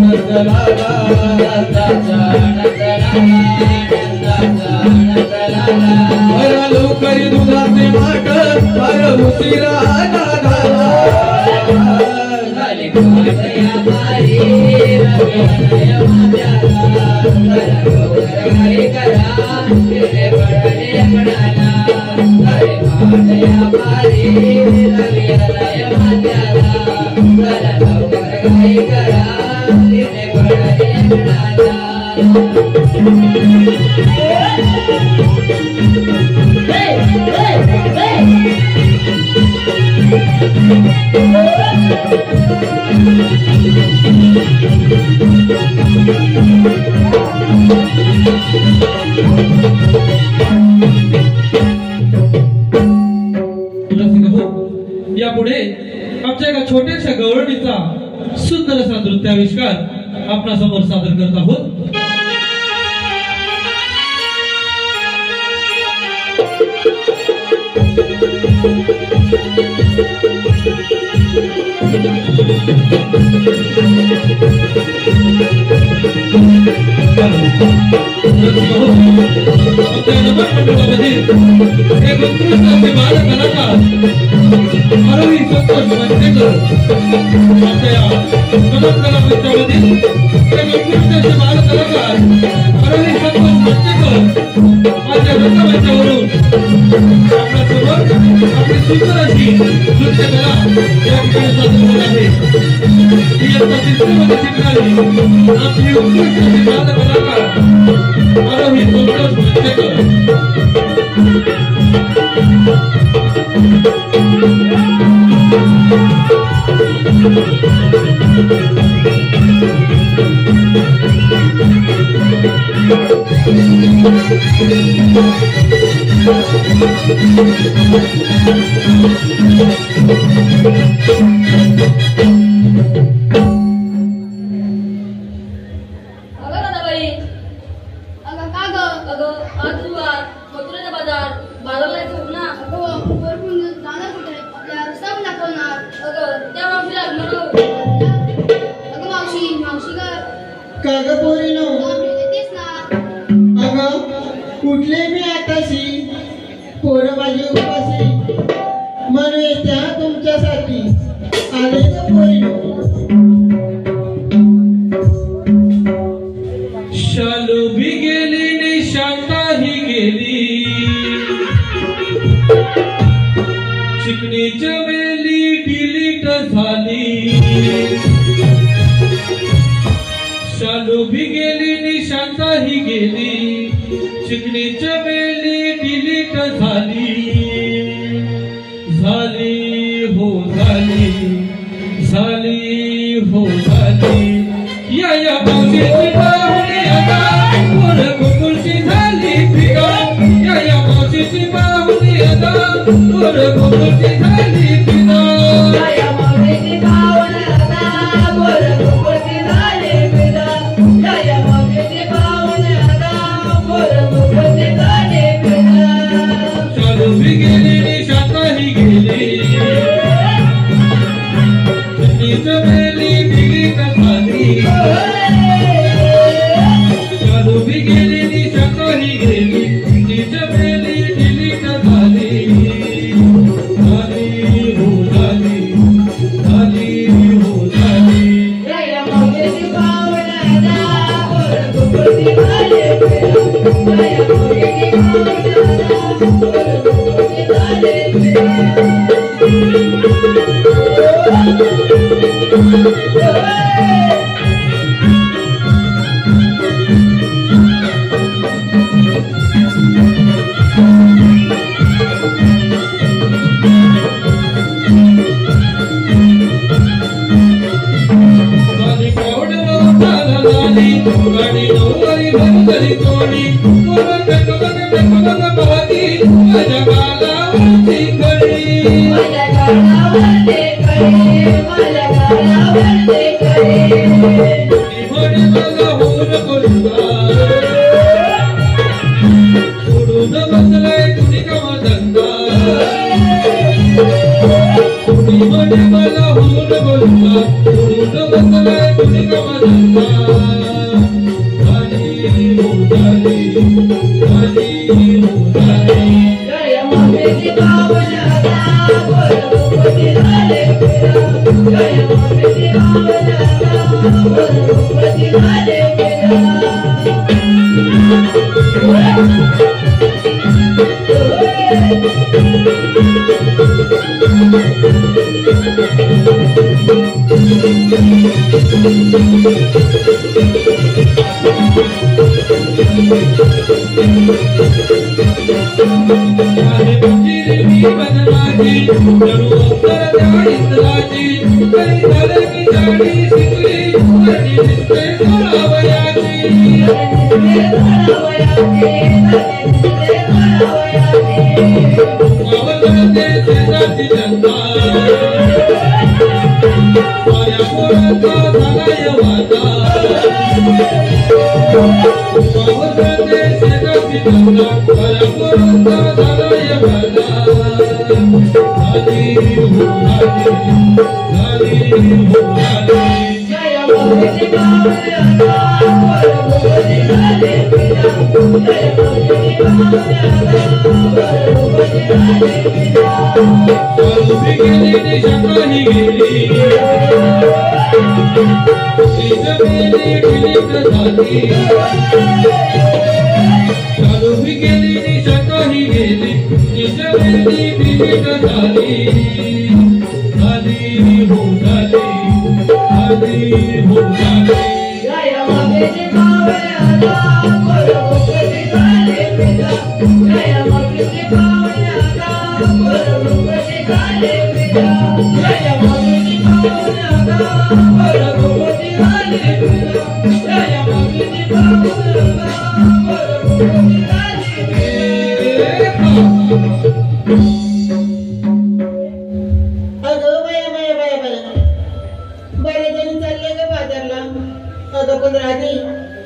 Nanda लवकरी दुधाचे माठ फार उशिरा यापुढे आमच्या एका छोट्याशा गवळणीचा सुंदर असा नृत्याविष्कार आपल्या समोर सादर करत आहोत। एक उत्कृष्ट असे बालकलाकार आरोही संतोष मंचेकर आपल्या या कला मंचामधील एक उत्कृष्ट असे बालकलाकार आरोही संतोष मंचेकर माझ्या रंगमंचावरून आपल्यासमोर आपली सुंदर अशी नृत्यकला या ठिकाणी सादर होत आहे। ही आता तिसरीमध्ये शिकणारी आपली उत्कृष्ट अशी बालकलाकार आरोही संतोष मंचेकर। कुठले मी आताशी पोरं माझी उपाशी म्हणून त्या तुमच्यासाठी आले तर पोरीनो। शालू भी गेली निशांता ही गेली चिकनी चमेली डिलीट झाली। शालू भी गेली निशांता ही गेली चिकनी चमेली डिलीट झाली। झाली हो झाली झाली हो झाली या मावशीची पाहुणी आता पोर गोकुळची झाली फिका या मावशीची पाहुणी आता पोर गोकुळची झाली फिका। Thank you.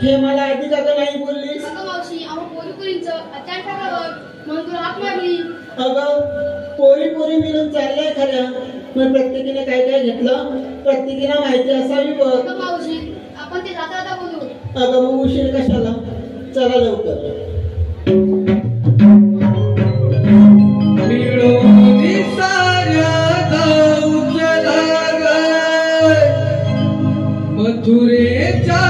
हे मला आधी का नाही बोललीस? अगं मावशी, आम्हा पोरी-पोरींचं अत्याचार करावं म्हणून तुला हाक मारली. अगं पोरी मिळून चाललंय खरं, मग प्रत्येकीने काय काय घेतलं प्रत्येकीला माहिती असावी बघ. अगं मावशी, आपण ते जाता बोलू. अगं मग उशीर कशाला, चला लवकर. मथुरेच्या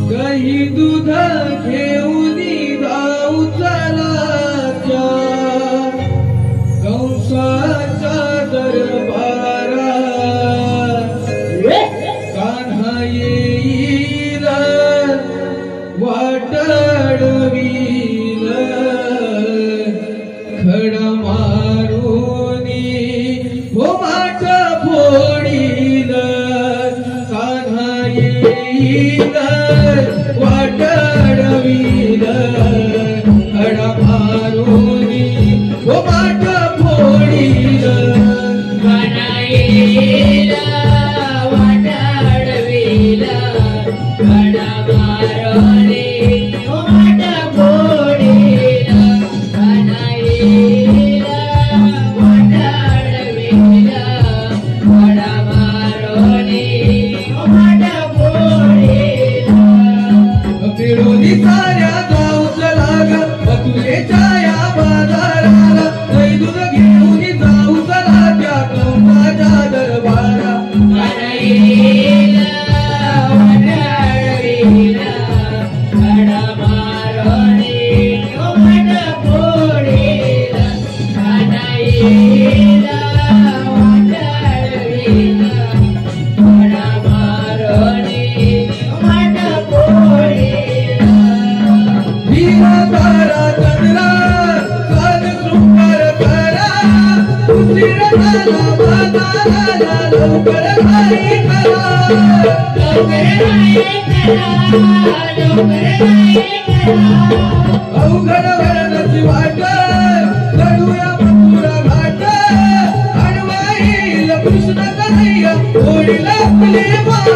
दही दूध घेऊन जाऊ चला त्या कंसाच्या दरबारा. कान्हा येईल वाटडवील खडा मारून हो माठ फोडील. कान्हा येईल वाटडवील खडा मारून हो माठ फोडील. कान्हा येईल वाटडवील खडा मारून हो माठ फोडील. कान्हा येईल वाटडवील खडा मारून हो माठ फोडील. फिरोली साऱ्या गावच लाग मथुरेच्या या बाजाराला. दही दूध घेऊन जाऊ चला त्या कंसाच्या दरबारा. कान्हा येईल वाटडवील खडा मारून हो माठ फोडील. कान्हा येईल वाटडवील खडा मारून हो माठ फोडील. भीमाकारा चंद्रा साध शृंगार करा. उशीर झाला बाजाराला लवकर घरी करा. अवघड वरणाची वाट चढूया मथुरा घाट. अडवाईल कृष्ण कन्हैया ओढीला आपली वाट.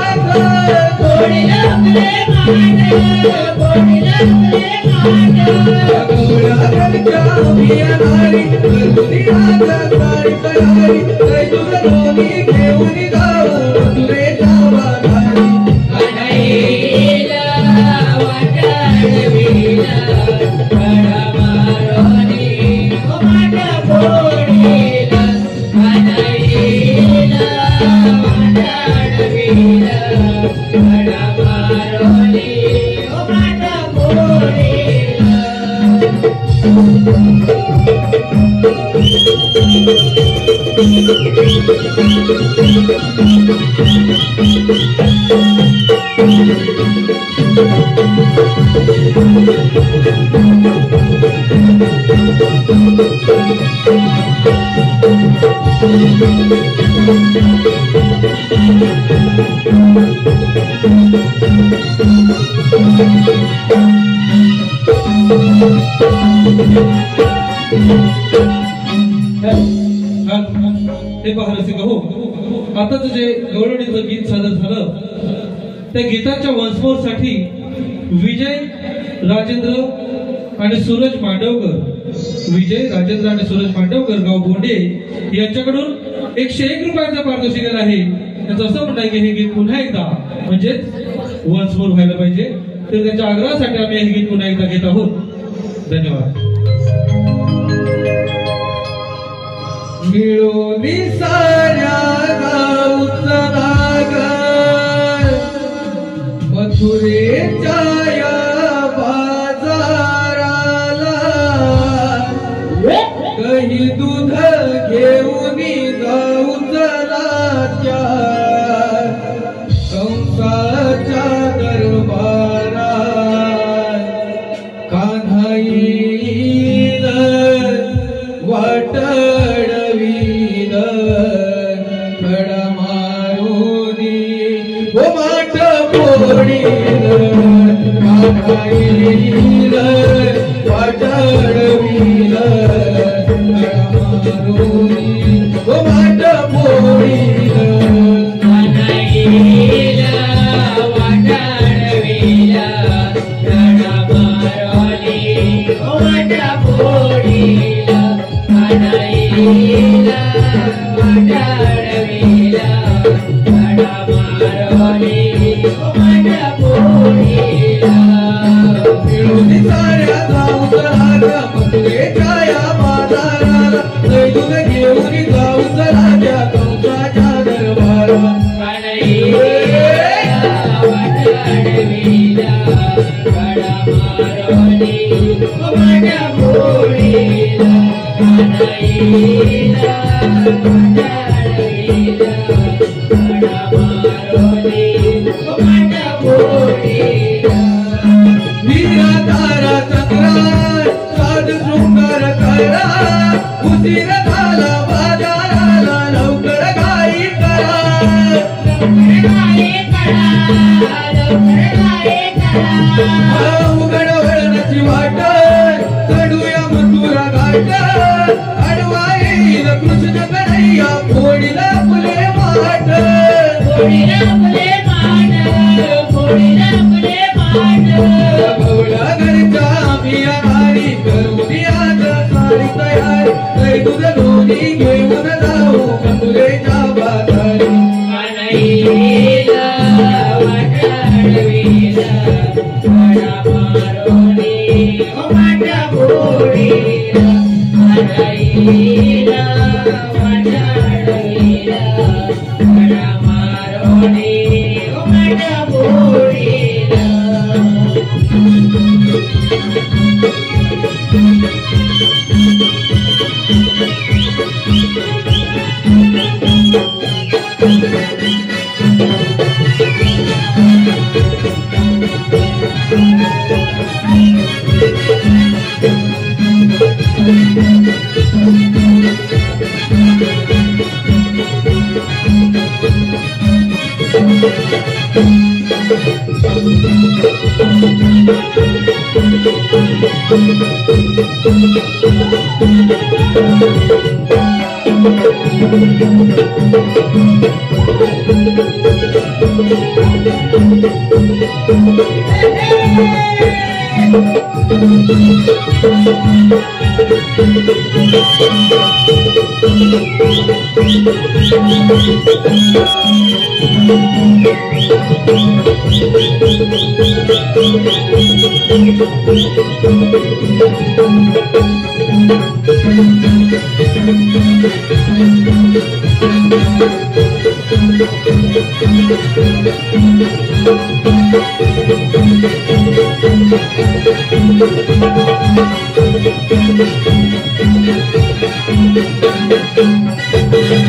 गवळ्या घरच्या अभियानारी करुणी राजा सारी तयारी. दही दूध दोन्ही घेऊन जाऊ मथुरेच्या बाजारी. कान्हा येईल वाटडवील खडा मारून हो माठ फोडील. हे पहा रसिक हो, आताच जे गवळणीचं गीत सादर झालं त्या गीताच्या वंशमोर साठी विजय राजेंद्र आणि सूरज मांडवकर गाव बोंडे यांच्याकडून 101 रुपयांचा पारितोषिक आहे. त्यांचं असं म्हणणं आहे की हे गीत पुन्हा एकदा म्हणजेच वंशमोर व्हायला पाहिजे, तर त्यांच्या आग्रहासाठी आम्ही हे गीत पुन्हा एकदा घेत आहोत. धन्यवाद. मिळोनी साऱ्या गावचा नागर मथुरेच्या या बाजाराला कही दूध घेऊन जाऊ चला त्या कंसाच्या दरबारात. कान्हा येईल वाटडवील खडा मारुनी हो माठ पोडील. कान्हा येईल वाटडवील खडा मारुनी हो माठ पोडील. कान्हा येईल वाटडवील खडा मारुनी हो माठ पोडील. कान्हा येईल वाटडवील खडा मारुनी हो माठ पोडील. मिळून साऱ्या गावचा मथुरेच्या या बाजाराला दूध घेऊन जाऊ चला त्या कंसाच्या दरबारात. कान्हा येईल वाटडवील खडा मारुनी हो माठ पोडील. कान्हा येईल वाटडवील खडा मारुनी हो माठ पोडील. वीरा तारा चक्रा साध शृंगार करा उशीर झाला बाजाराला लवकर घाई करा. उघड वळणाची वाट चढूया मथुरा घाट. आडवा येईल कृष्ण कन्हैया फोडीला फुले माठ. गवळा घरच्या आम्ही आघाडी करून आज सारी तयारी. काही दूध दोन्ही घेऊन जाऊ मथुरेच्या बाजारी. कान्हा येईल वाटडवील खडा मारुनी हो माठ पोडील. कान्हा येईल वाटडवील खडा मारुनी हो माठ पोडील.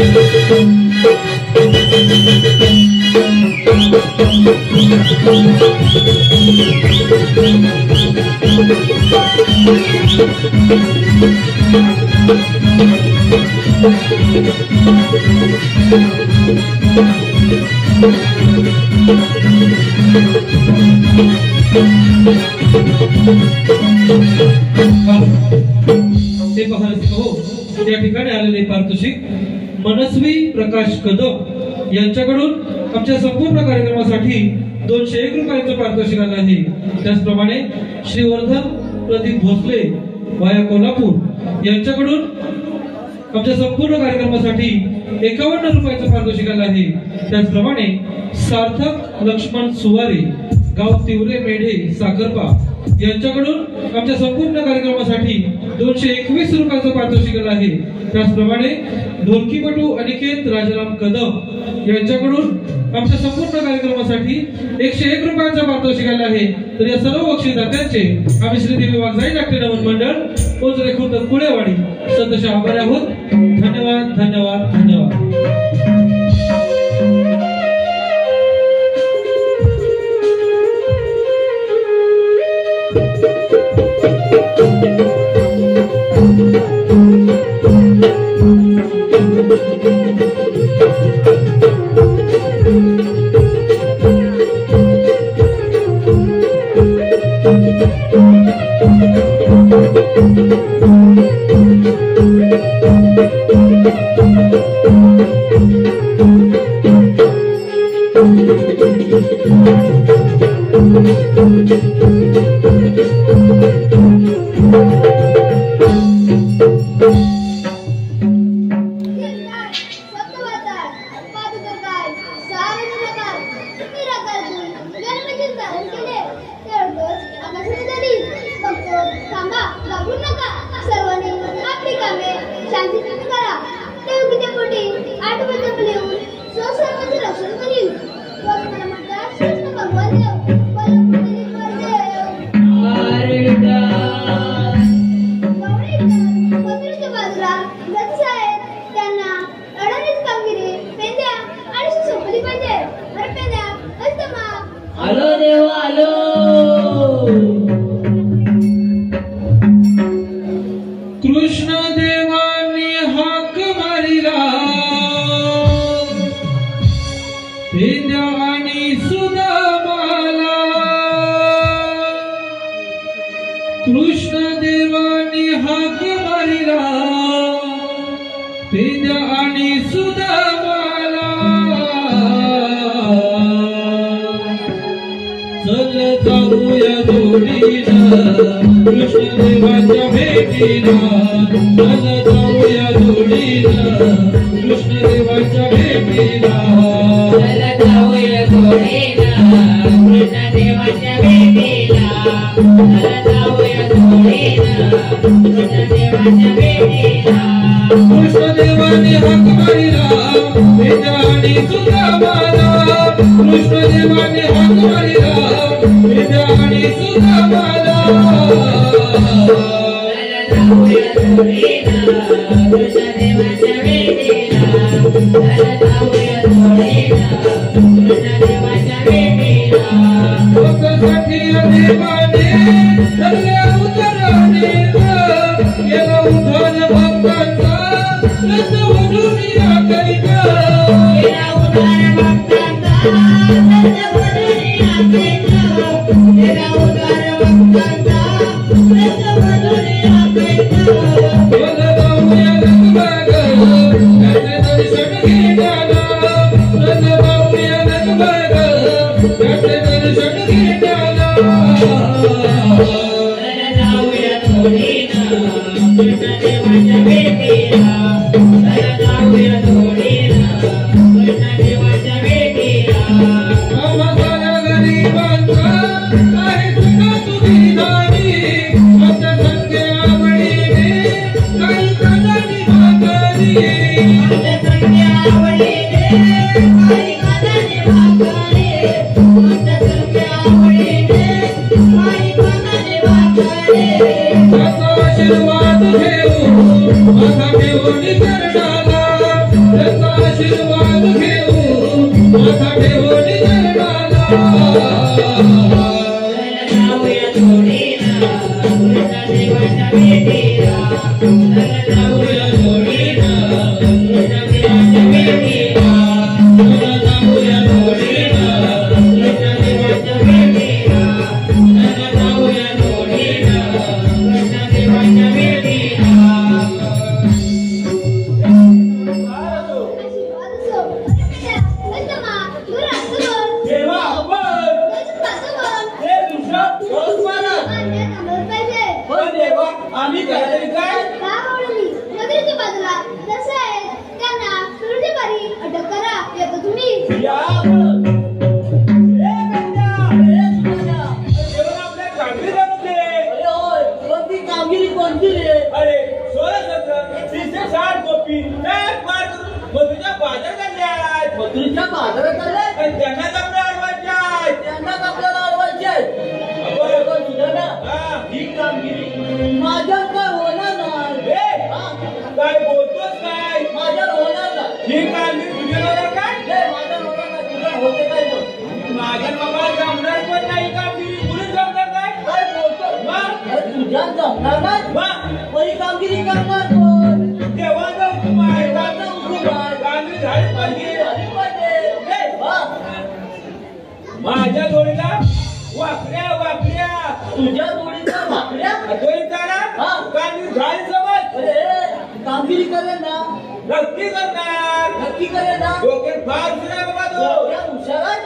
ते हो या ठिकाणी आलेले पारितोषिक मनस्वी प्रकाश कदम यांच्याकडून आमच्या संपूर्ण कार्यक्रमासाठी 201 रुपयांचं पारितोषिक आलं आहे. त्याचप्रमाणे श्रीवर्धन प्रदीप भोसले वाया कोल्हापूर यांच्याकडून आमच्या संपूर्ण कार्यक्रमासाठी 51 रुपयांचं पारितोषिक आलं आहे. त्याचप्रमाणे सार्थक लक्ष्मण सुवारे गाव तिवरे मेढे साखरपा यांच्याकडून आमच्या संपूर्ण कार्यक्रमासाठी 221 रुपयांचं पारितोषिक आलं आहे. त्याचप्रमाणे ढोलकीपटू अनिकेत राजाराम कदम यांच्याकडून आमच्या संपूर्ण कार्यक्रमासाठी 101 रुपयांचं पारितोषिक आलं आहे. तर या सर्व बक्षीसदात्यांचे आम्ही श्रीदेवी वाघजाई नाट्य नमन मंडळ ओझरे खुर्द कुळेवाडी सदस्य आभारी आहोत. धन्यवाद धन्यवाद धन्यवाद. Thank you. तुझ्याचा आशीर्वाद घेऊ माथा ठेवून चरणाला जाऊया जोडीला कृष्ण देवाच्या भेटीला जाऊया जोडीला कृष्ण देवाच्या भेटीला जाऊया जोडीला कृष्ण देवाच्या भेटीला जाऊया जोडीला कृष्ण देवाच्या भेटीला आशीर्वाद असो. पंचमा, गुरात बोल. देवा आपण पाचवं. हे दुसरा रोज मारा मान्य थांबवलं पाहिजे. पण देवा आम्ही काय का आवडली? नगरीच्या बाजूला जसं आहे त्यांना सुरूच्या पारी अटक करा. येतो तुम्ही. या आपण. हे कन्या, हे सुकन्या. देवा आपल्या कामगिरी जमते. अरे होय कोणती कामगिरी कोणती रे अरे 16 360 गोपी एक मार मधुच्या बाजार काढल्यात. मथुरेच्या बाजारात आले पण त्यांना जमलं अडवायच्या. त्यांनाच आपल्याला अडवायचे पण सुद्धा ना हा. ही कामगिरी माझ्या काय होणार नाही हे, हा? काय बोलतोस काय? माझ्या होणार नाही ही कामगिरी तुझ्या होणार काय? हे माझ्या होणार नाही तुझ्या होते काय मग माझ्या बाबा जमणार पण नाही कामगिरी. तुला जमणार नाही? काय बोलतो मग? अरे तुझ्या जमणार नाही मग? मग ही कामगिरी करणार कोण तेव्हा जाऊ तुम्हाला. देवाचा हुकूम आहे. कामगिरी झाली पाहिजे. झाली पाहिजे हे, हा? माझ्या जोडीला वाकड्या वाकड्या तुझ्या जोडीच्या भाकऱ्या जोडीला हा. कामगिरी झाली समज. अरे कामगिरी करेल ना नक्की करणार. नक्की करेल ना डोक्यात फार फिरा बाबा तो. या हुशार आहे?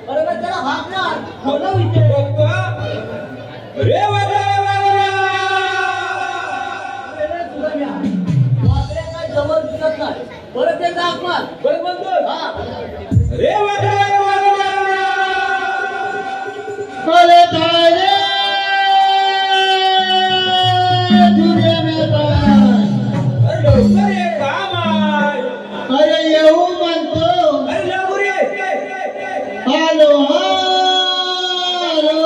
अरे मग त्याला हाकणार बोलव इथे बघतो हा. रे वाकड्या वाकड्या. अरे तुला मी आहे. वाकड्या काय जवळ दिसत नाही बरं ते दाखवा बरं म्हणतो. हा रे वाकड्या वाकड्या. अरे तारे तुझे में बाय. अरे लवकर ये, काम आहे. अरे येऊ म्हणतो अरे लवकर ये. हॅलो हॅलो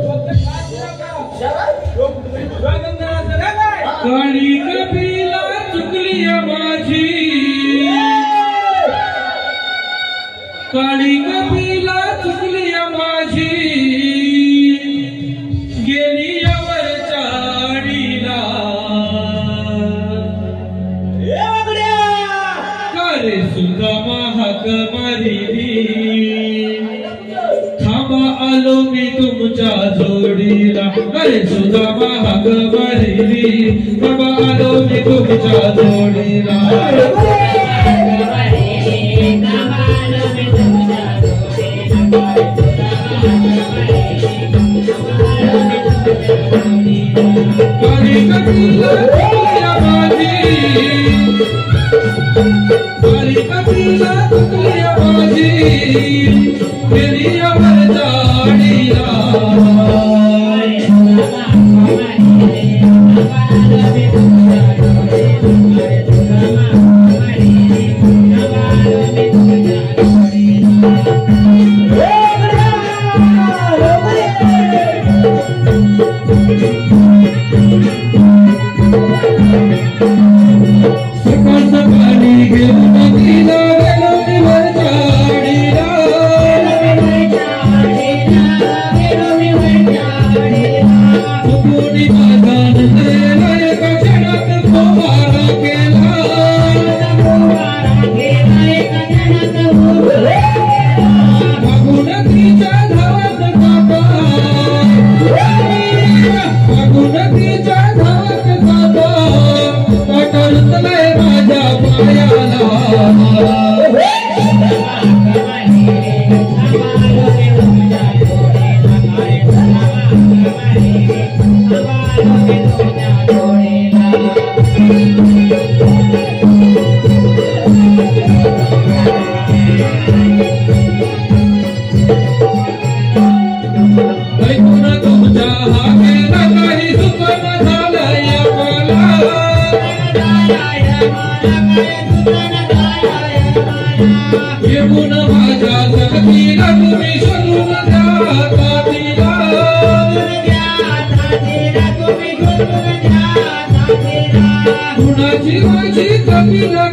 फक्त काय फिरा का? लोक तुम्ही स्वागत करायचं ना काय? काळी कपिला चुकली माझी काळी कपिला चुकली माझी गेली यावरच्या आडीला रे वाकड्या. कारे सुद्धा महाग मारिली थांबा आलो मी तुमच्या जोडीला अरे सुद्धा महाग मारिली थांबा आलो मी तुमच्या जोडीला काळी कपिला चुकली माझी काळी कपिला चुकली माझी गेली यावरच्या आडीला सकाळ सकाळी घेऊन तिला गेलो मी वरच्या आडीला चुकून माझा नजरेला एका क्षणात फवारा केला मागून तिच्या धावात कापा मागून तिच्या धावात कापा काटा रुतलाय माझ्या पायाला ऐकून तुमच्या हाकेला काही सुखन झालंय मला येऊन माझ्या संगतीला तुम्ही शोधून द्या तातीला कुणाची माझी कपिला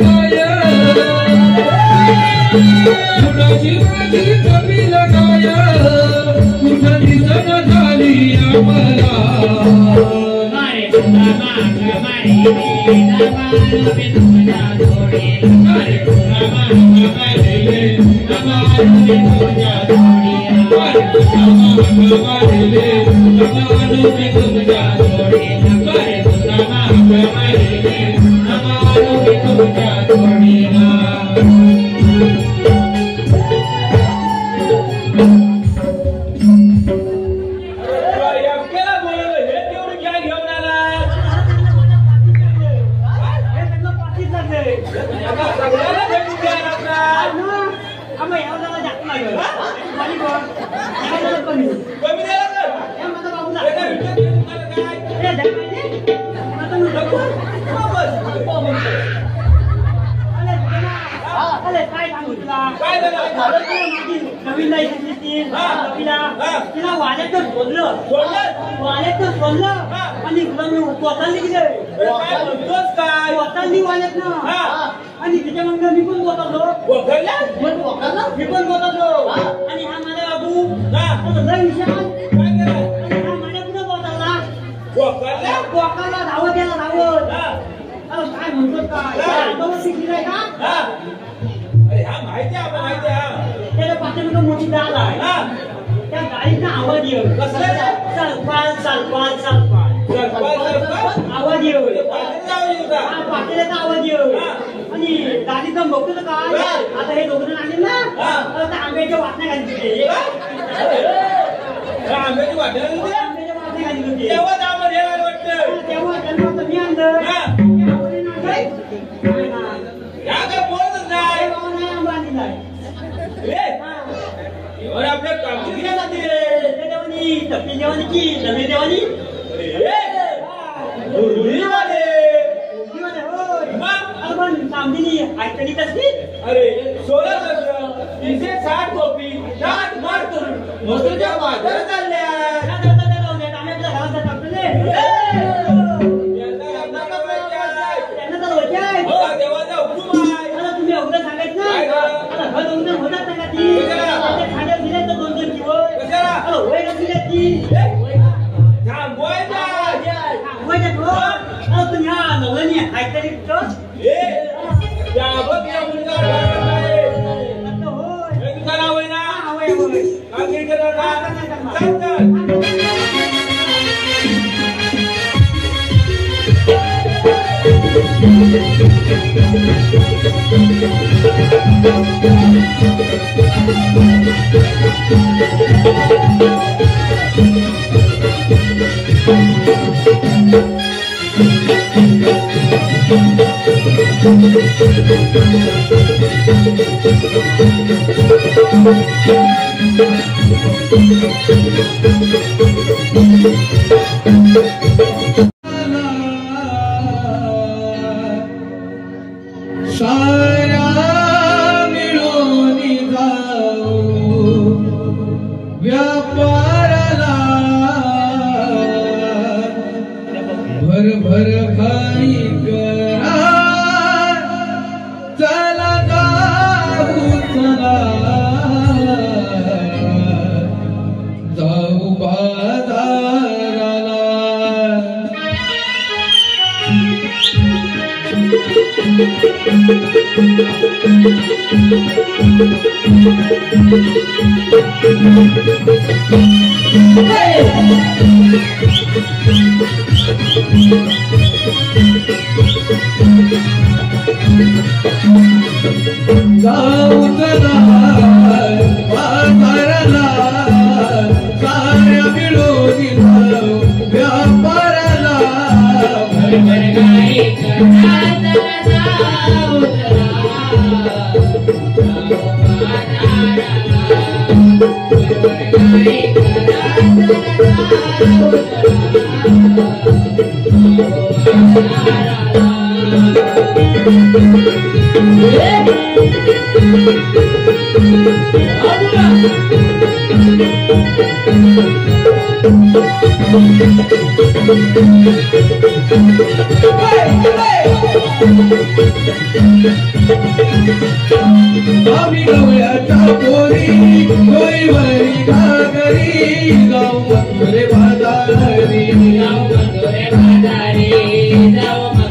जाऊ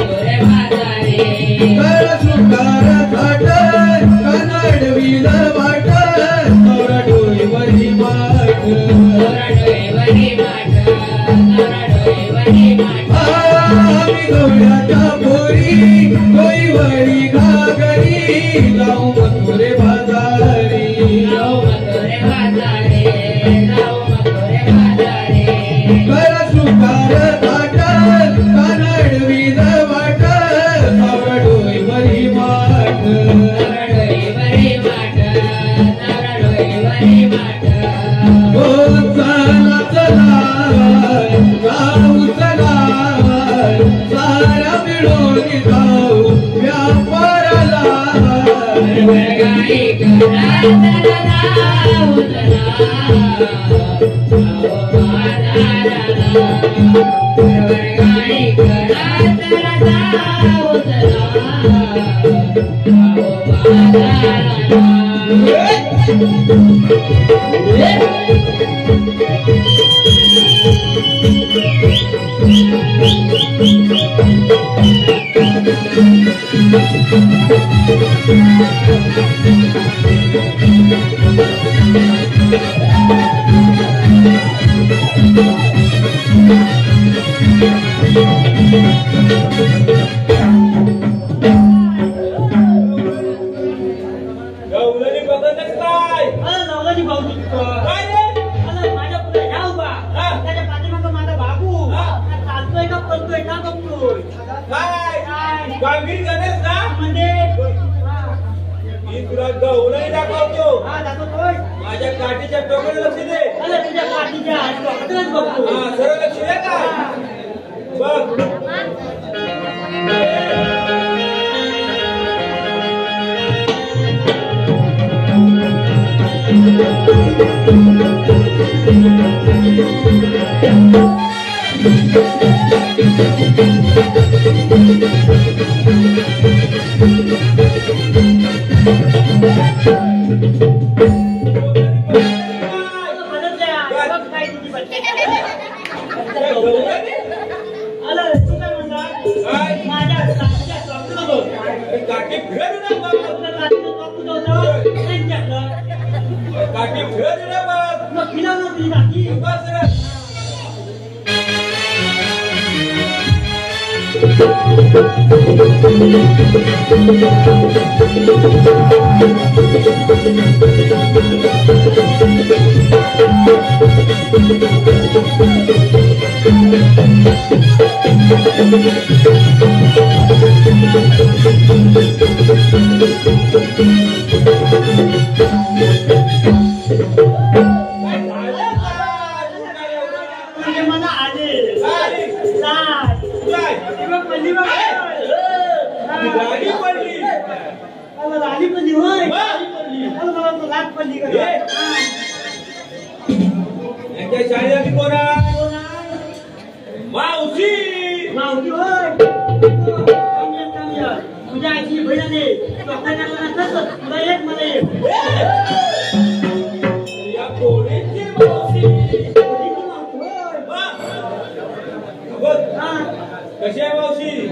जाऊ मथुरे बाजारी कर सुकार ताट कानडवी वाट सावडोई बरी माठ हो चला चला जाऊ चला सारा मिळून जाऊ व्यापाराला गवळणी बघतच काय नवलाची भाऊजी काय रे माझ्या पुढे ह्या उभा त्याच्या पाठीमागं माझा बाबू चालतोय का पळतोय का बघतोय काय कामगिरी करेस ना म्हणजे मी तुला गवळणी दाखवतो हा दाखवतोय माझ्या काठीच्या टोकाला लक्ष दे अरे तुझ्या पाठीच्या हातालाच बघतो हा सरळ लक्ष दे काय बघ काठी फिरवू ना बघ मला आले गाडी पडली राणी पडली होय मला लाट पडली का यांच्या शाळेत कोण आहे मावशी मावशी होय तुझ्या आईची बहिणाने तुला एक मला एक या पोरीची मावशी बघ कशी आहे मावशी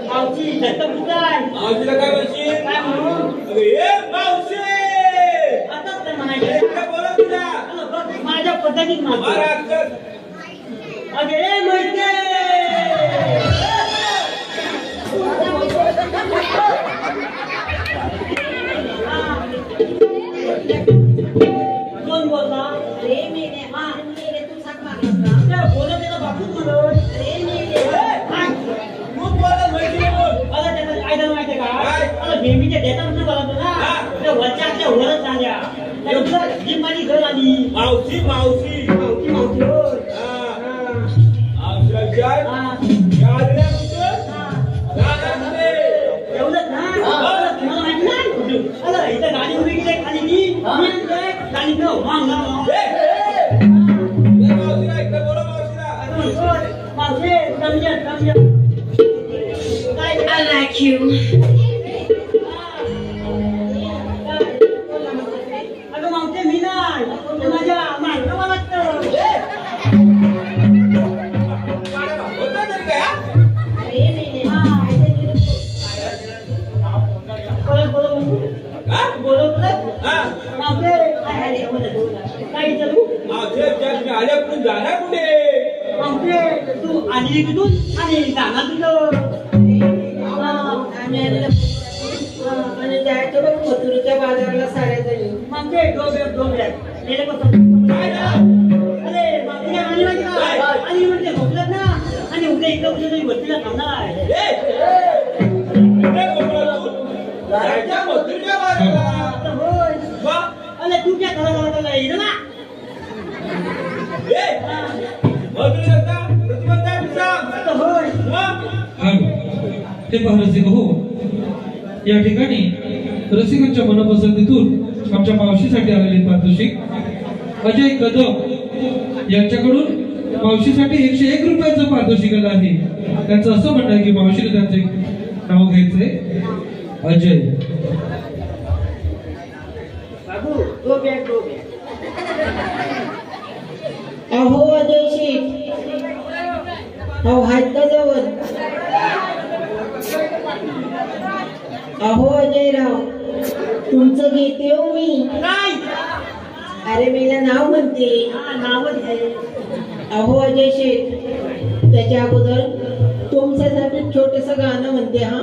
मावशी दत्तपुत्र आहे मावशीला काय म्हणशील काय म्हणून अगं ए मावशी असंच काय म्हणायचं काय बोला तुला माझ्या पद्धतीत मावशी महाराष्ट्र अगे माहिती कोण बोलला बोलत त्याला बापूच म्हणून खूप बोलत माहिती नाही बोल मला त्याचा आयडल माहिती आहे का काय? मला नेहमीच्या देता म्हणून बोलतो ना त्या वरच्या वरच झाल्या त्याला जिम्मानी घर आली मावशी मावशी मावशी मावशी होय. मावशीला विचार हा. याद नाही कुठं जाणार कुठे एवढंच ना तुम्हाला माहिती नाही अरे इथं गाडी उभी गेली खाली मी आणलंय गाडी न मागला मावशीला एकदा बोला मावशीला मावशी समजा समजा I like you. अगं मावशी मी नाही माझ्या मालकाला लागतं होतं तरी काय हा? परत बोलव हा? बोलव परत हा? मावशी काय विचारू मावशी विचार तुम्ही आल्याकडून जाणार कुठे मावशी तू आली कुठून आणि जाणार तुझं आणि जायचं बघ मथुरेच्या बाजाराला साड्या जाईल. म्हणजे डोब्यात गेले कसं काय ना अरे मागच्या आणि माहिती का आणि म्हणजे झोपलं ना आणि उद्या इकडे उद्या तरी बसला थांबणार जायच्या मथुरेच्या बाजाराला. होय वा. अरे तू क्या घराला येईल ना मथुरेचा प्रतिबंध सांग. होय वा. हे पहा रसिक हो, या ठिकाणी रसिकांच्या मनपसंतीतून आमच्या मावशीसाठी आलेले पारितोषिक अजय कदम यांच्याकडून मावशीसाठी 101 रुपयाचं पारितोषिक आलं आहे. त्यांचं असं म्हणणं आहे की मावशीने त्यांचे नाव घ्यायचंय अजय. बाबू डोब्यात अहो अजय शेठ, अहो आहेत का जवळ? अहो अजयराव, तुमचं घेते हो मी. काय अरे मीला नाव म्हणते. नावच आहे अहो अजय शेठ, त्याच्या अगोदर तुमच्यासाठी छोटस गाणं म्हणते. हा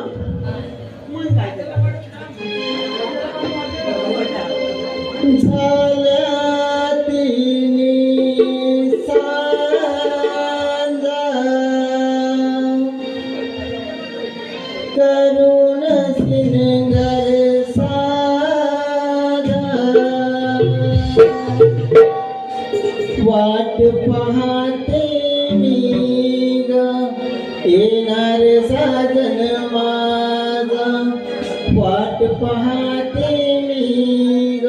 मग काय झाल्या तिन्ही सांजा करुण सिंगर साधा वाट पाहते मी ग येणार साजन माझा. वाट पाहते मी ग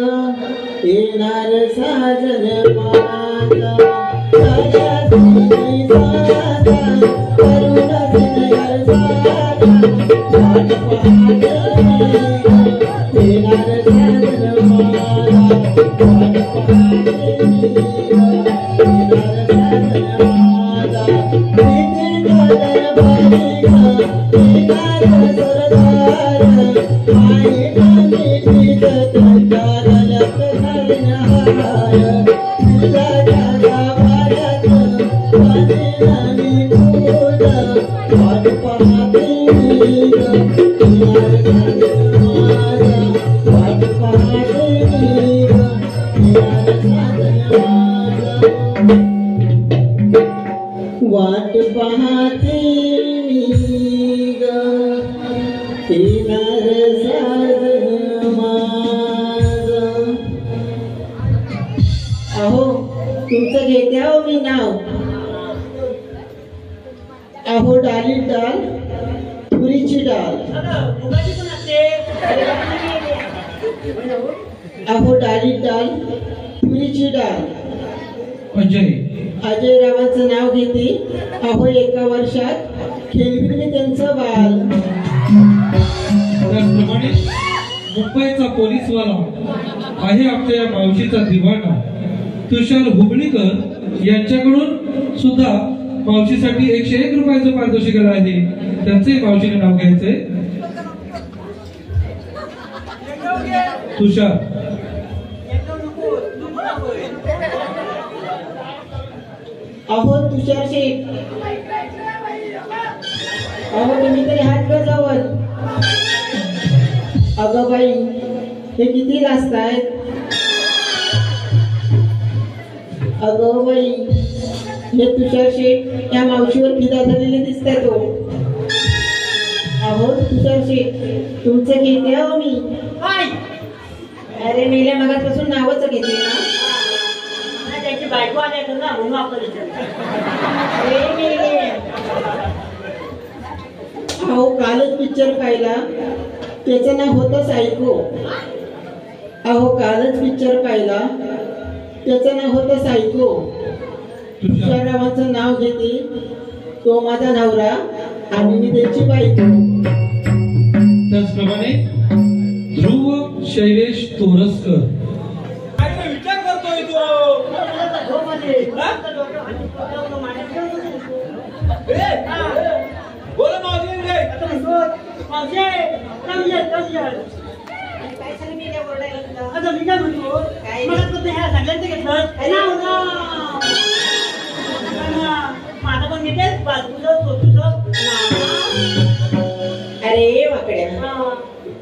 येणार साजन माझा. साधा सिंगी साधा करुण सिंगर साधा वाट पाहते मी ग येणार साजन माझा. वाट पाहते मी ग येणार साजन माझा. किती दरबारी ग येणार सरदार आई कामी तिथं तुझ्या घालून हार. तुझ्या गावात वाजणारी फूल वाट पाहते मी ग येणार साजन माझा. वाट पाहते मी ग येणार साजन माझा. वाट पाहते मी ग येणार साजन माझा. अहो तुमचं घेते हो मी नाव. अहो डाली डाल तुरीची डाल. मुगाची पण असते अहो डाली डाल तुरीची डाल. अजय अजयरावांचं नाव घेते. अहो एका वर्षात खेळवीन मी त्यांचं बाल. त्याचप्रमाणे मुंबईचा पोलीसवाला आहे आमच्या या मावशीचा दिवाणा तुषार हुबळीकर यांच्याकडून सुद्धा मावशीसाठी 101 रुपयाचं पारितोषिक आलं आहे. त्यांचंही मावशीने नाव घ्यायचंय तुषार. अहो तुषार शेठ, अहो तुम्ही तरी हात का जवळ. अगं बाई हे किती लाजतायत. अगं बाई हे तुषार शेठ या मावशीवर फिदा झालेले दिसताय तो. अहो तुषार शेठ तुमचं घेते हो मी. काय अरे मेल्या मगापासून नावच घेते ना. त्याची बायको आले ना म्हणून आपलं विचार. अरे मेले. अहो कालच पिक्चर पाहिला, त्याचं नाव होतं सायको. अहो कालच पिक्चर पाहिला, त्याचं नाव होतं सायको. तुषाररावांचं नाव घेते, तो माझा नवरा आणि मी त्याची बायको. त्याचप्रमाणे ध्रुव शैलेश तोरसकर. काय विचार करतोय तो. बोला मावशी रे. आता मी काय म्हणतो मला तर ह्या सगळ्यांचं घेतलं माझं पण घेते बाजूचं अरे वाकड्या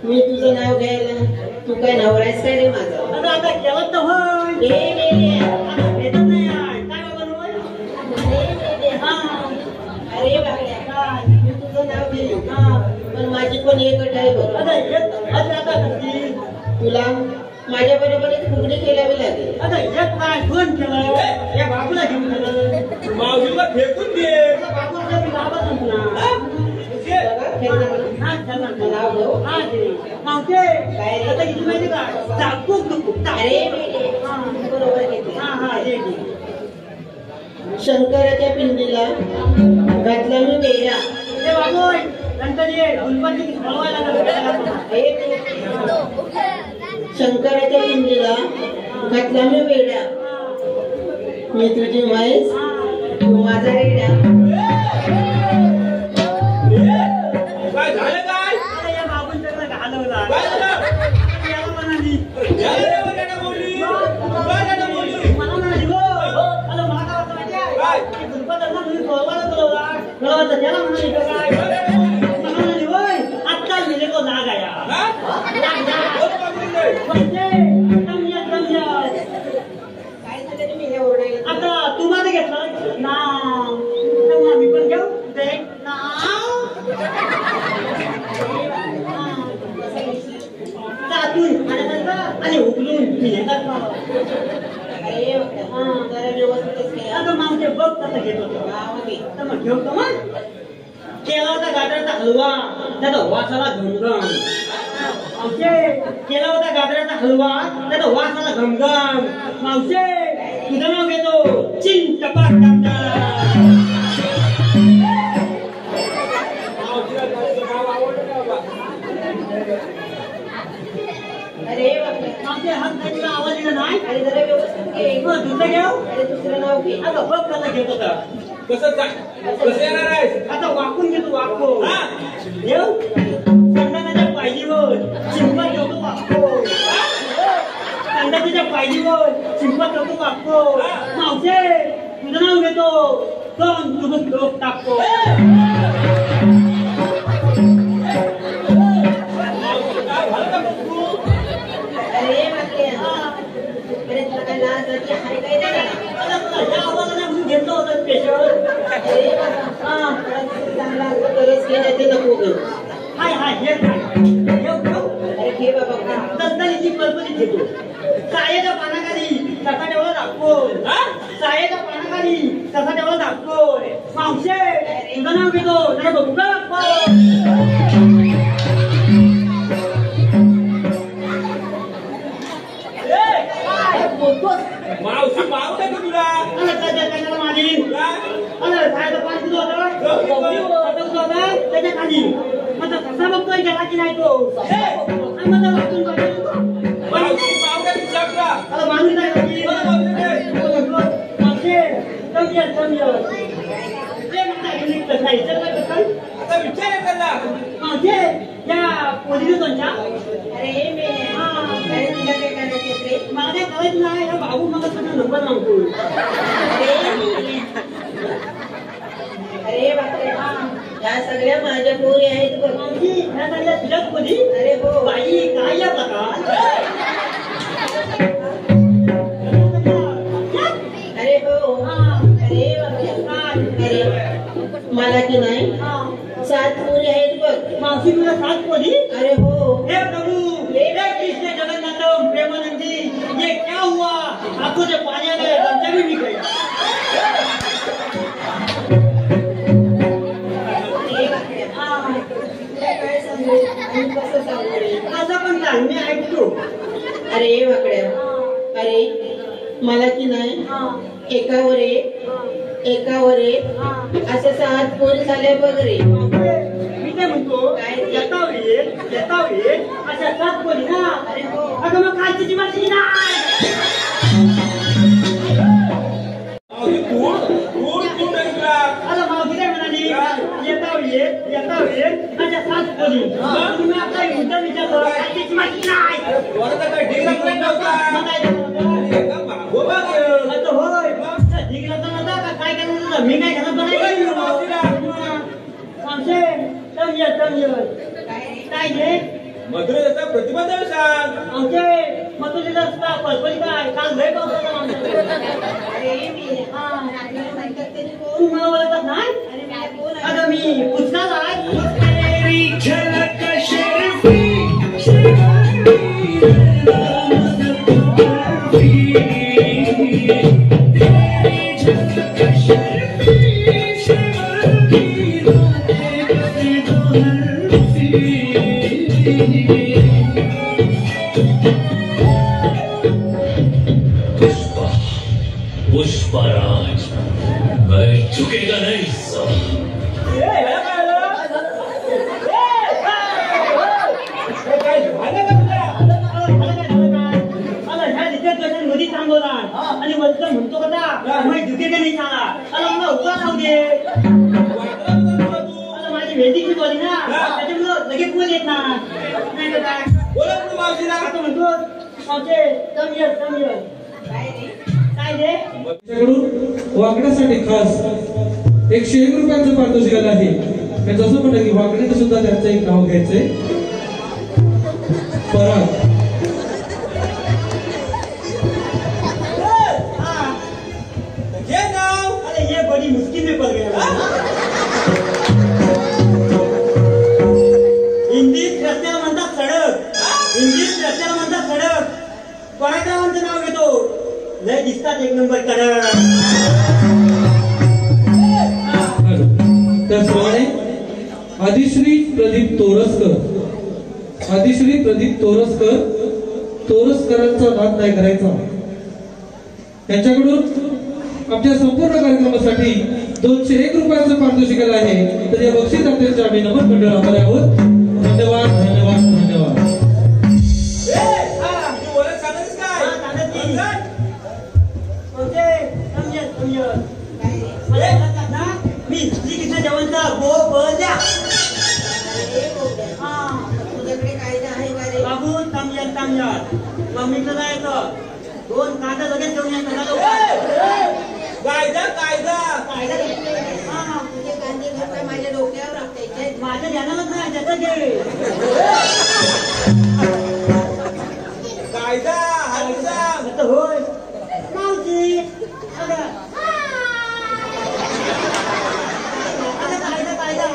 मी तुझं नाव घ्यायला तू काय नवरायस काय रे माझा? अगं आता केलं तर होय. ए मेरे, आता भेटत नाही आहे. काय बाबा होय? अरे बाबा, मी तुझं नाव घेईन पण माझी पण एक अट आहे बघ. आता एक आता करती. तुला माझ्या बरोबर एक फुगडी खेळावी लागेल. आता एक काय दोन केलं या बाबूला घेऊन गेलं. मावशीला फेकून दे. आता बाबू आता मी बाबा सांगतो ना. हा चला नाव घेऊ. हा ते मावते काय रे आता किती माहिती का चाकूक दुकूक अरे मेरे, बरोबर घेते. हा हा ये शंकराच्या पिंडीला घातला मी वेड्या. ए बाबू नंतर ये गणपती बोलवायला लागला. शंकराच्या पिंडीला घातला मी वेड्या. मी तुझी म्हैस, तू माझा रेड्या. काय झालं काय? अरे या बाबून त्याला घालवला. काय झालं? याला म्हणाली याला बोलली. काय झालं बोलली? मला म्हणाली हो अरे मला काय वाटतं माहिती आहे गणपतीला मी बोलवायला बोलवला बोलवायचं त्याला म्हणाली का काय मला म्हणाली होय आत्ता गेले को नाग आया हा? कोण बोलली नाही? काय झालं रे मी हे ओरडायला? आता तू माझं घेतलं नाव तेव्हा मी पण घेऊ ते नाव त्यातून आणि उकलून मी येतात अरे जरा व्यवस्थितच घे. आता मग ते बघ कसं घेत होतो तर मग ठेवतो मग केला होता गाजराचा हलवा त्याचा वासाला घमघम मावशे केला होता गाजराचा हलवा त्याचा वासाला घमघम मावशे तुझं नाव घेतो चिंटपा अरे बापरे. मावशे हा तुला आवाज येणार नाही अरे जरा व्यवस्थित घे. दुसरं घेऊ अरे दुसरं नाव घे. आता बघ कसं घेत होता कसं येणार आहेस? आता वाकून घेतो वाको हा? येऊ संडासाच्या पायरीवर चिंपा ठेवतो वाको संडासाच्या पायरीवर चिंपा ठेवतो वाको मावशे तुझं नाव घेतो दोन तुझं लोक टाकतो अरे बापरे. अरे तुला काय लाज वाटते? अरे काय नाही. या आवाजाने म्हणून घेतलं होतं स्पेशल अरे बाबा, चांगला तरच घे नाही ते नको घेऊ. हाय हाय हे घेऊ घेऊ अरे घे बाबा. दत्तालीची कल्पनी घेतो सायेच्या पानाखाली तसा तेवढा दाखवो सायेच्या पानाखाली तसा तेवढा दाखवो मावशे तुझं नाव घेतो जरा बघू का मावशी मारू नका तुला. माझी सायचं पान कुठं होतं त्याच्या खाली मग कसा बघतोय गेला की नाही तो मग वाचून मावशी मारू नका तू शकला. आता माणूस नाही खाली. कोण बोलली नाही? मावशे समजेल आता विचार आहे त्याला. मावशे या पोलीस तुमच्या अरे मे. अरे तुला काय करायचं रे? मला काय करायचं नाही या भाऊ मला सगळं नंबर मागतो अरे बापरे. या सगळ्या माझ्या पोरी आहेत बघ. मावशी ह्या सगळ्या तुझ्याच पोली अरे हो. बाई काय या प्रकार अरे हो. अरे बापरे. अरे मला की नाही 7 पोरी आहेत बघ. मावशी तुला 7 पोली अरे हो. हे प्रभु हे कृष्ण जगन्नाथम प्रेमानंदी ये क्या हुआ आंखों से पानी आ गया गमछा भी बिक गया काय सांगू आणि कसं सांगू रे? असं पण सांग मी ऐकतो अरे वाकड्या. अरे मला की नाही एकावर एक असं 7 पोरी झाल्या बघ रे. मी काय म्हणतो काय? येता येईल अशा 7 पोली ना अरे हो. अगं मग कालची माझी नाही मावशी तू नाही तुला. आता मावशी काय म्हणाली येता येईल अशा 7 पोली तुम्ही आता विचारलं कालची माझी नाही वरचा काय ढिगला करत नव्हता. मग काय झालं? एकदम मागोबा गेलं. आता होय ढिगला तर नव्हता का काय करायचं मी काय घरात बनायचं मावशीला. मावशे समजेल काय घे मधुरेचा प्रतिबंध सांग. आमचे मग तुझे पळपळी काय काल लय पावसाचा तू मला ओळखत नाही अगं मी पुचकाल आहे. पुष्पराज मैं झुकेगा नहीं मध्ये थांबवला आणि वरचं म्हणतो कसा मग झुकेगा नाही सांगा अला मला उभा राहू दे. माझी वेदिकी बोली ना त्याच्यामुळं लगेच बोल येत ना नाही का काय बोला तू मावशीला. आता म्हणतो मावशे कम ये काय रे त्याच्याकडून वाकण्यासाठी खास 101 रुपयांचं पारितोषिक आलं आहे. त्याचं असं म्हणलं की वाकण्याचं सुद्धा त्यांचं एक नाव घ्यायचंय पराग. घे नाव. अरे ये बड़ी मुश्किल में पड़ गया. हिंदीत रस्त्याला म्हणतात सडक. हिंदीत रस्त्याला म्हणतात सडक. परागरावांचं नाव घेतो लय दिसतात एक नंबर कडक. त्याचप्रमाणे आदिश्री प्रदीप तोरसकर तोरसकरांचा नाद नाही करायचा. त्यांच्याकडून आमच्या संपूर्ण कार्यक्रमासाठी 201 रुपयांचं पारितोषिक आलं आहे. तर या बक्षीस आम्ही नमन मंडळ आभारी आहोत. धन्यवाद धन्यवाद धन्यवाद. तू ओळख सांगतेस काय? मी श्रीकृष्ण जेवणचा बोल्या बाबू तामयाल मम्मीचं जायचं 2 कांदा लगेच घेऊन यायचं. कायदा माझ्या डोक्यावर टाकायचे. माझ्या ध्यानालाच नाही त्याचं घे. कायदा आता होय मावशी कायदा कायदा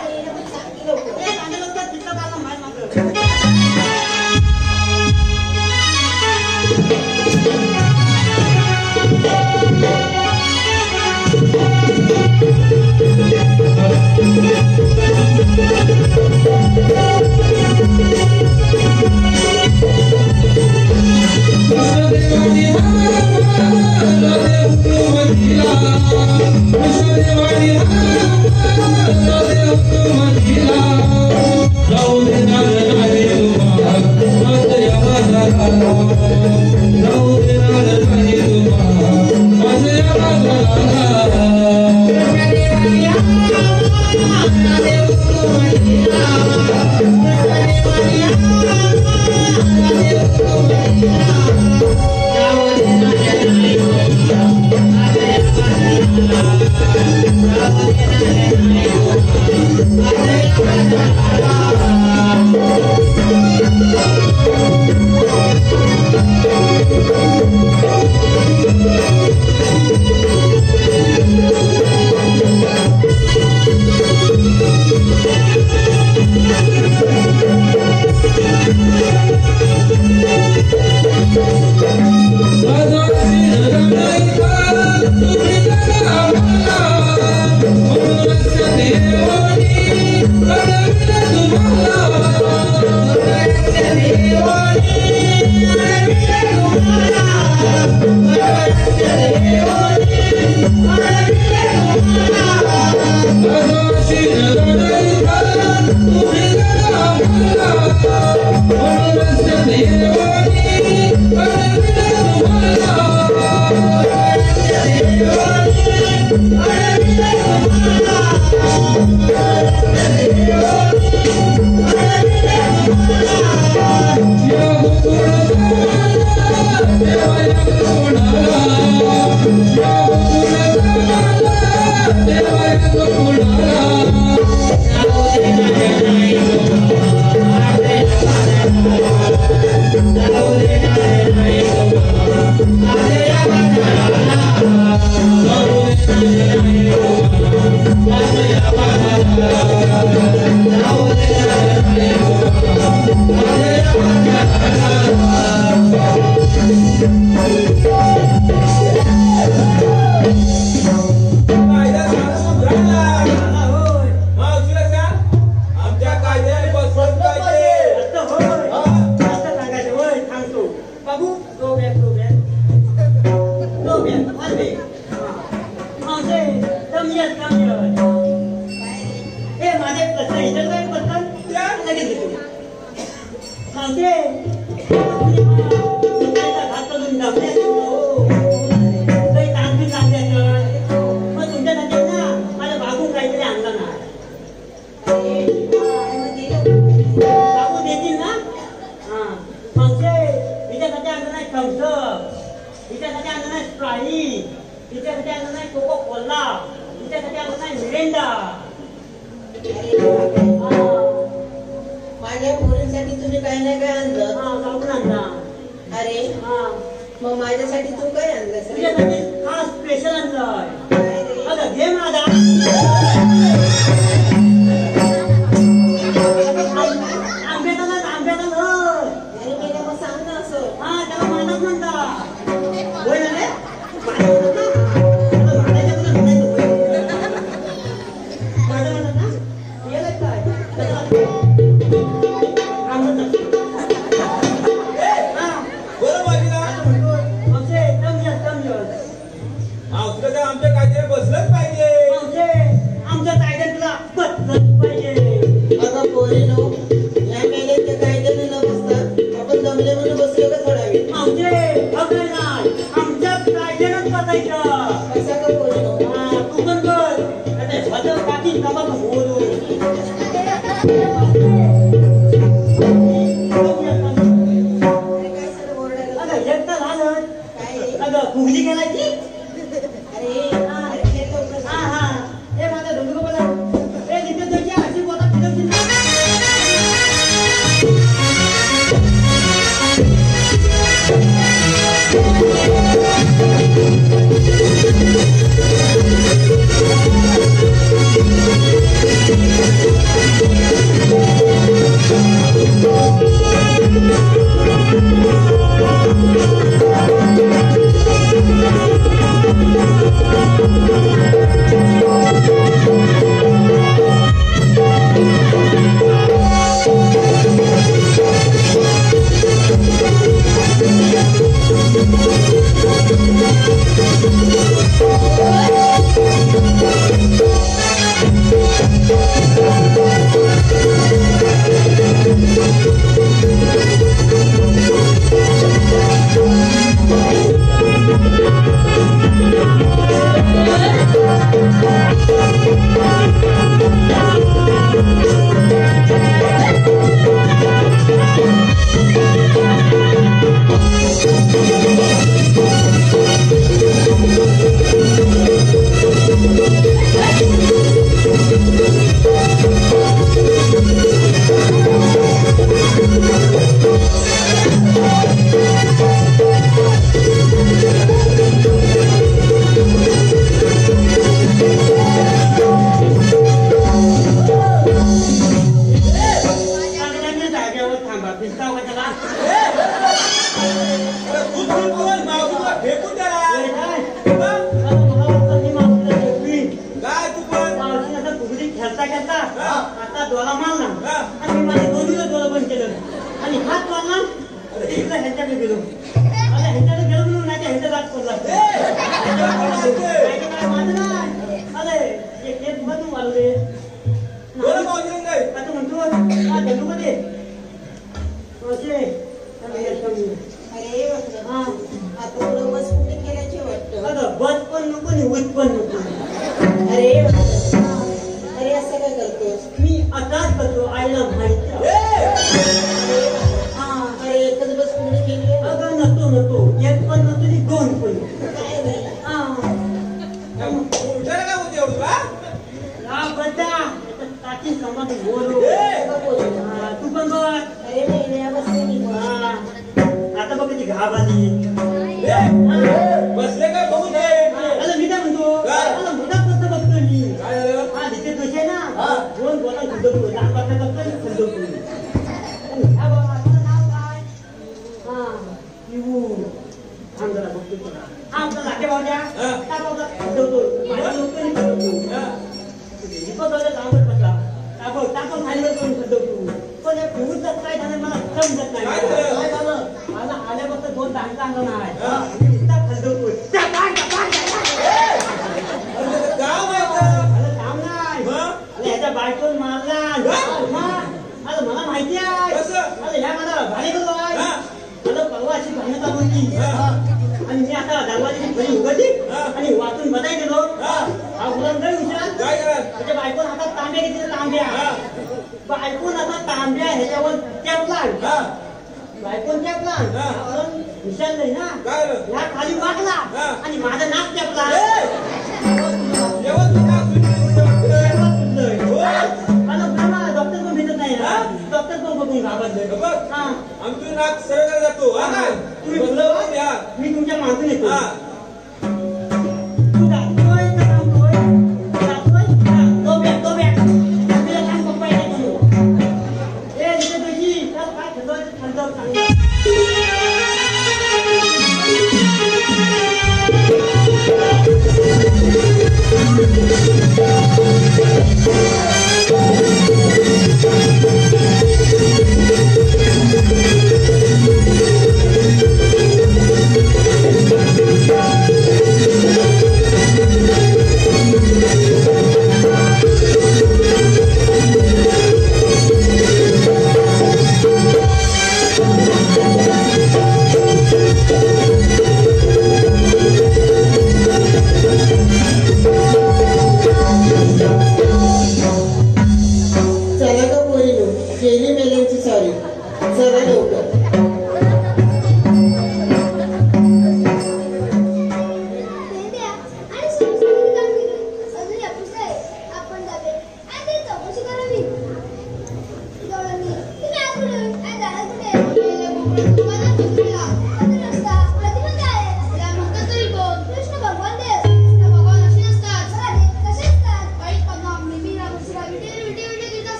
माझ्या पोरींसाठी तुम्ही काही नाही काय आणलं? अरे मग माझ्यासाठी तू काय आणलं? स्पेशल आणलं घे माझा आमच्या कायद्याला बसलंच पाहिजे. आमच्या कायद्याला बसलंच पाहिजे. अगं पोरीनो, या मेल्याच्या कायद्याने न बसता आपण दमले म्हणून बसलो का थोडा वेळ? आमच्या कायद्यानंच बसायचं. कसा का पोरीनो? तू पण बस स्वतः काठी कमा बोलू काय सगळं ओरडायला? एकटा झालं काय? अगं फुगली गेलायची. अरे खेळ करतोस. हे माझा डोंगर बोला हे तिथे त्याची अशी बोला फिरवशील ना. होती आणि मी आता दरवाजाची फळी उघडली आणि वाचून बसाय गेलो. हा गुलाम लय हुशार. त्याच्या बायकोन हातात तांब्या घेतले. तांब्या बायकोन आता तांब्या ह्याच्यावर टॅपला. बायकोन टॅपला हुशार नाही ना. ह्या खाली वाकला आणि माझं नाक टॅपला. डॉक्टर पण भेटत नाही. डॉक्टर पण बघून घाबरले. आमचं नाक सरळ जातो. तुम्ही बोलवा मी तुमच्या मागून येतो. तू जातोय का थांबतोय? जातोय तो बॅग तुला सांग पप्पा येते म्हणून. ए इथे तुझी चल काय ठरवायचं ठरव सांग.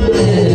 Hare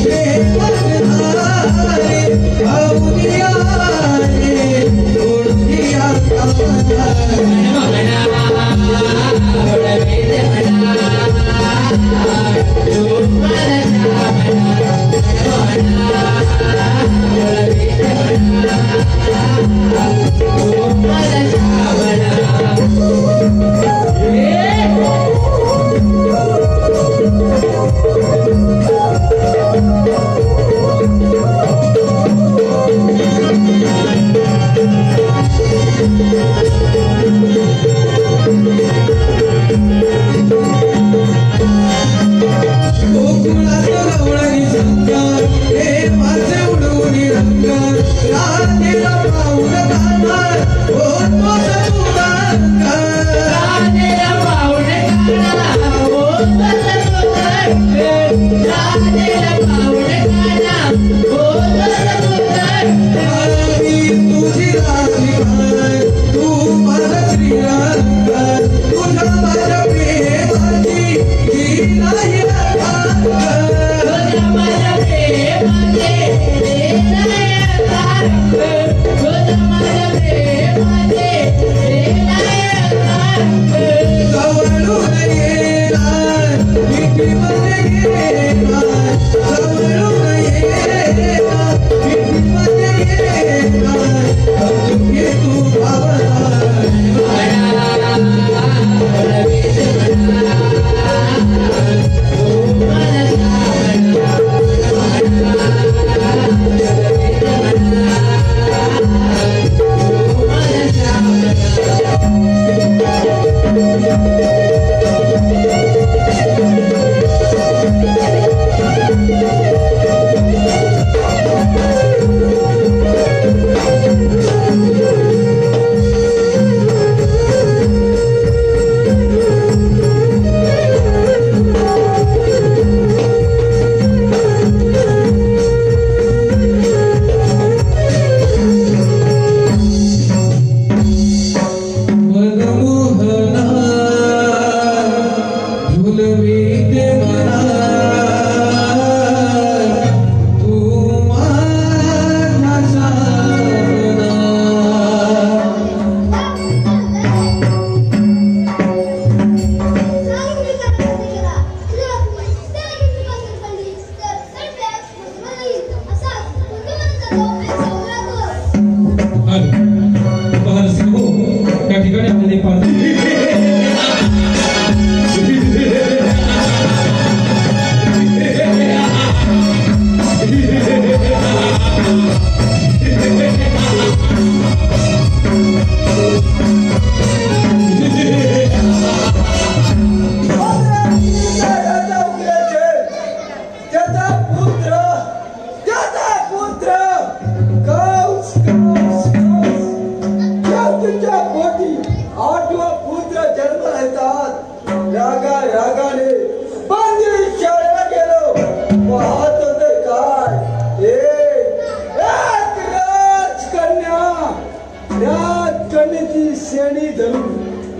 प्रेम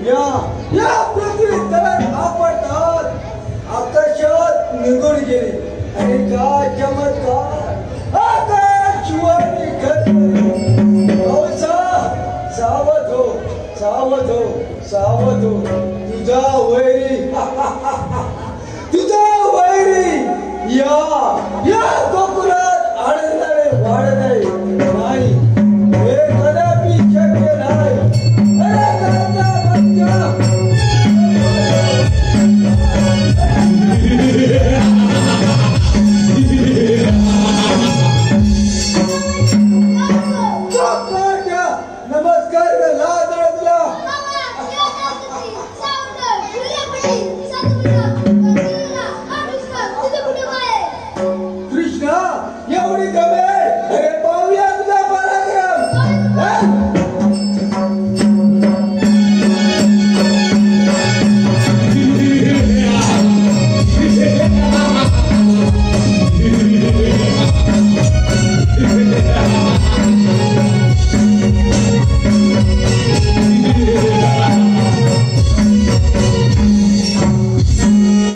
या पृथ्वी तर आपटतात आकाशात निघून गेले आणि का चमत्कार आकाशवर सावध हो सावध हो सावध हो तुझा वैरी तुझा वैरी या गोकुला